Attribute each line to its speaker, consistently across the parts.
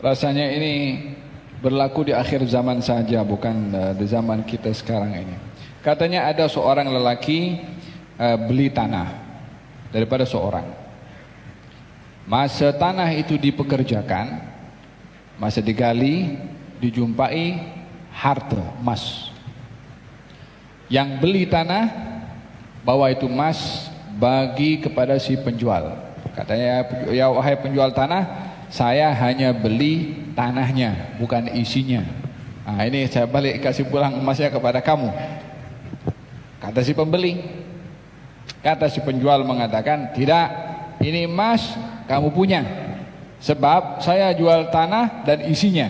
Speaker 1: Rasanya ini berlaku di akhir zaman saja, bukan di zaman kita sekarang ini. Katanya ada seorang lelaki beli tanah daripada seorang. Masa tanah itu dipekerjakan, masa digali, dijumpai harta emas. Yang beli tanah bawa itu emas bagi kepada si penjual. Katanya, ya wahai penjual tanah, saya hanya beli tanahnya, bukan isinya. Nah, ini saya balik kasih pulang emasnya kepada kamu, kata si pembeli. Kata si penjual mengatakan, tidak, ini emas kamu punya, sebab saya jual tanah dan isinya.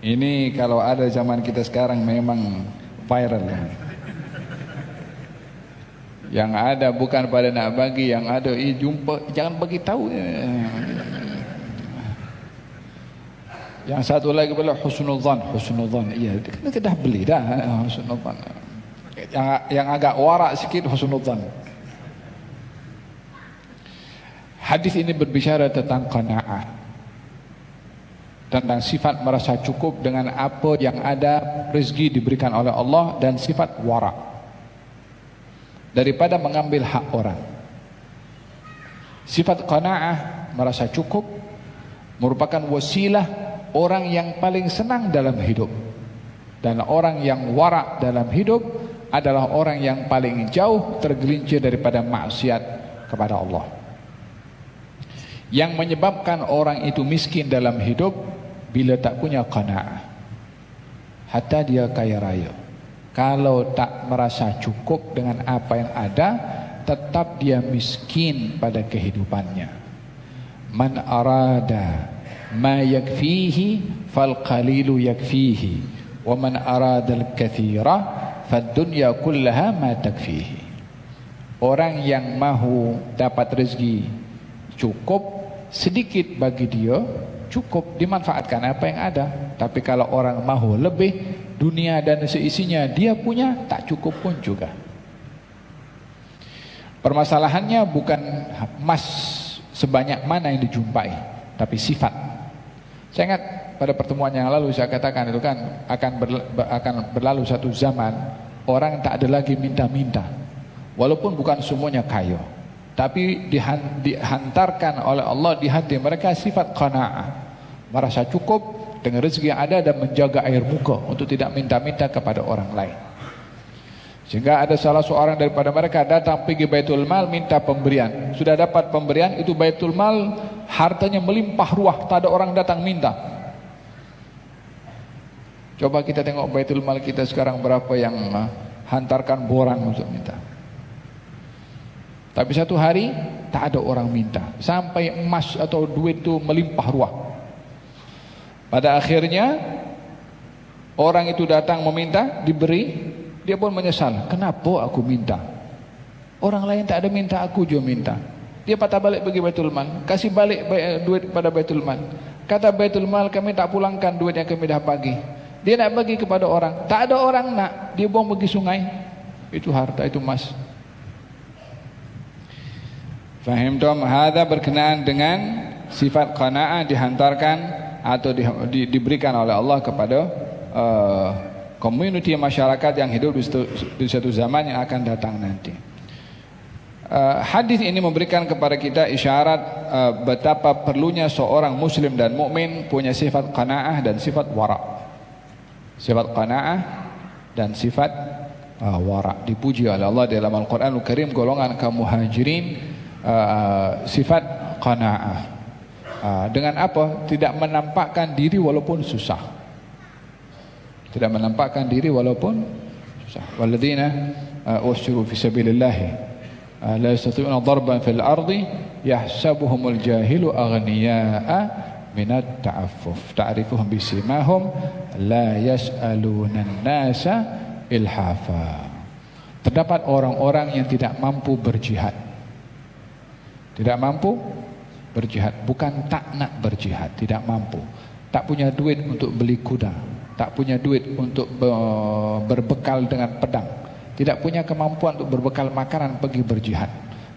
Speaker 1: Ini kalau ada zaman kita sekarang memang viral ya. Yang ada bukan pada nak bagi, yang ada jumpa, jangan bagi tahu. Yang satu lagi pula husnudzan. Iya, kita dah beli dah husnudzan. Yang agak warak sikit husnudzan. Hadis ini berbicara tentang qanaah, tentang sifat merasa cukup dengan apa yang ada, rezeki diberikan oleh Allah, dan sifat warak daripada mengambil hak orang. Sifat qanaah, merasa cukup, merupakan wasilah orang yang paling senang dalam hidup. Dan orang yang warak dalam hidup adalah orang yang paling jauh tergelincir daripada maksiat kepada Allah. Yang menyebabkan orang itu miskin dalam hidup bila tak punya qanaah. Hatta dia kaya raya, kalau tak merasa cukup dengan apa yang ada, tetap dia miskin pada kehidupannya. Man arada ma yakfihi fal qalilu yakfihi, wa man arada al kathira fad dunya kullaha ma takfihi. Orang yang mahu dapat rezeki cukup, sedikit bagi dia cukup, dimanfaatkan apa yang ada. Tapi kalau orang mahu lebih, dunia dan seisinya dia punya, tak cukup pun juga. Permasalahannya bukan emas sebanyak mana yang dijumpai, tapi sifat. Saya ingat pada pertemuan yang lalu saya katakan itu kan akan berlalu satu zaman orang tak ada lagi minta-minta, walaupun bukan semuanya kaya, tapi dihantarkan oleh Allah di hati mereka sifat qanaah, merasa cukup dengan rezeki yang ada dan menjaga air muka untuk tidak minta-minta kepada orang lain. Sehingga ada salah seorang daripada mereka datang pergi Baitul Mal minta pemberian. Sudah dapat pemberian, itu Baitul Mal hartanya melimpah ruah, tak ada orang datang minta. Coba kita tengok Baitul Mal kita sekarang berapa yang hantarkan borang untuk minta. Tapi satu hari tak ada orang minta, sampai emas atau duit itu melimpah ruah. Pada akhirnya orang itu datang meminta, diberi, dia pun menyesal. Kenapa aku minta? Orang lain tak ada minta, aku juga minta. Dia patah balik pergi Baitul Mal, kasih balik duit pada Baitul Mal. Kata Baitul Mal, kami tak pulangkan duit yang kami dah bagi. Dia nak bagi kepada orang, tak ada orang nak, dia buang pergi sungai. Itu harta, itu emas. Fahim tom? Hadza berkenaan dengan sifat qanaah dihantarkan atau diberikan oleh Allah kepada community masyarakat yang hidup di satu zaman yang akan datang nanti. Hadis ini memberikan kepada kita isyarat betapa perlunya seorang muslim dan mukmin punya sifat qanaah dan sifat wara'. Sifat qanaah dan sifat wara'. Dipuji oleh Allah dalam Al-Quranul Karim golongan kaum muhajirin sifat qanaah. Dengan apa? Tidak menampakkan diri walaupun susah. Tidak menampakkan diri walaupun susah. Walladzina ushiru fi sabilillah la yastati'una darban fil ardi yahsabuhumul jahilu aghniya'a minat ta'affuf ta'rifuhum bisimahum la yas'aluna an-nasa ilhafa. Terdapat orang-orang yang tidak mampu berjihad. Tidak mampu berjihad, bukan tak nak berjihad, tidak mampu, tak punya duit untuk beli kuda, tak punya duit untuk berbekal dengan pedang, tidak punya kemampuan untuk berbekal makanan pergi berjihad,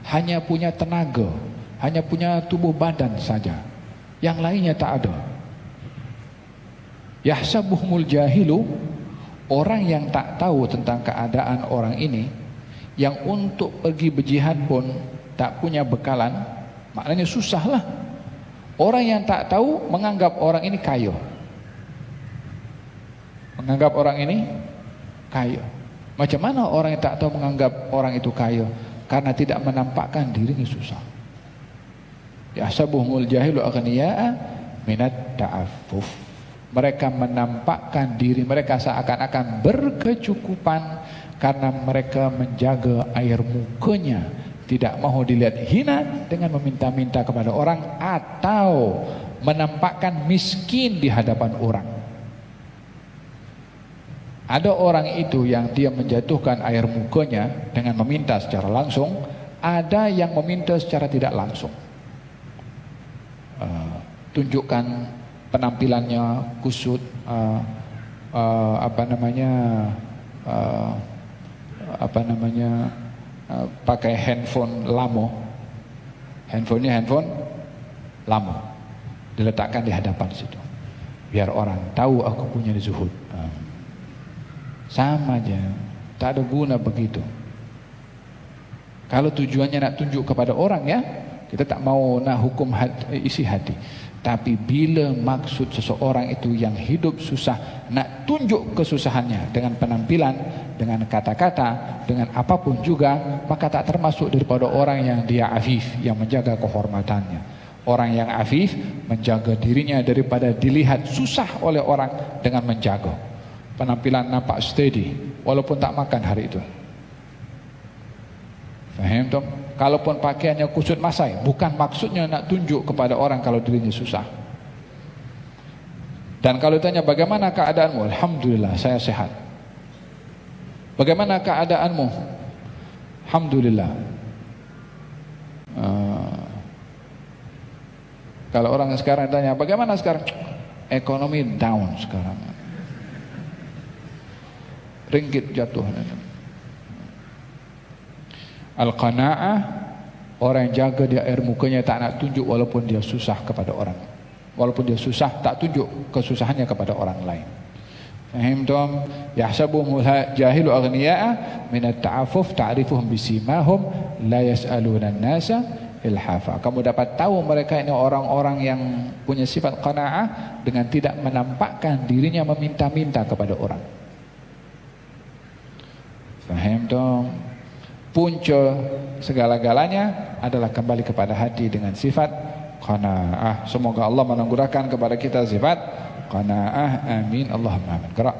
Speaker 1: hanya punya tenaga, hanya punya tubuh badan saja yang lainnya tak ada. Yahsabuhumul jahilu, orang yang tak tahu tentang keadaan orang ini, yang untuk pergi berjihad pun tak punya bekalan, maknanya susah lah. Orang yang tak tahu menganggap orang ini kaya. Menganggap orang ini kaya. Macam mana orang yang tak tahu menganggap orang itu kaya? Karena tidak menampakkan dirinya susah. Yahsabuhumul jahilu aghniya'a minat ta'affuf. Mereka menampakkan diri mereka seakan-akan berkecukupan karena mereka menjaga air mukanya, tidak mahu dilihat hina dengan meminta-minta kepada orang atau menampakkan miskin di hadapan orang. Ada orang itu yang dia menjatuhkan air mukanya dengan meminta secara langsung, ada yang meminta secara tidak langsung. Tunjukkan penampilannya kusut, pakai handphone lama, handphonenya handphone lama, diletakkan di hadapan situ, biar orang tahu aku punya zuhud. Sama aja, tak ada guna begitu. Kalau tujuannya nak tunjuk kepada orang, ya, kita tak mau nak hukum isi hati. Tapi bila maksud seseorang itu yang hidup susah, nak tunjuk kesusahannya dengan penampilan, dengan kata-kata, dengan apapun juga, maka tak termasuk daripada orang yang dia afif, yang menjaga kehormatannya. Orang yang afif menjaga dirinya daripada dilihat susah oleh orang dengan menjaga penampilan, nampak steady walaupun tak makan hari itu. Faham tak? Kalaupun pakaiannya kusut masai, bukan maksudnya nak tunjuk kepada orang kalau dirinya susah. Dan kalau tanya bagaimana keadaanmu, alhamdulillah saya sehat. Bagaimana keadaanmu? Alhamdulillah. Kalau orang sekarang tanya bagaimana sekarang, ekonomi down sekarang, ringgit jatuh. Al-qana'ah, orang yang jaga dia air mukanya, tak nak tunjuk walaupun dia susah kepada orang. Walaupun dia susah, tak tunjuk kesusahannya kepada orang lain. Fahim tom? Yahsabuhumul jahilu aghniya'a minat ta'afuf ta'rifuhum bisimahum la yas'aluna an-nasa ilhafa. Kamu dapat tahu mereka ini orang-orang yang punya sifat qana'ah dengan tidak menampakkan dirinya meminta-minta kepada orang. Fahim tom? Punca segala-galanya adalah kembali kepada hati dengan sifat qanaah. Semoga Allah menganugerahkan kepada kita sifat qanaah. Amin. Allahumma amin. Gerak.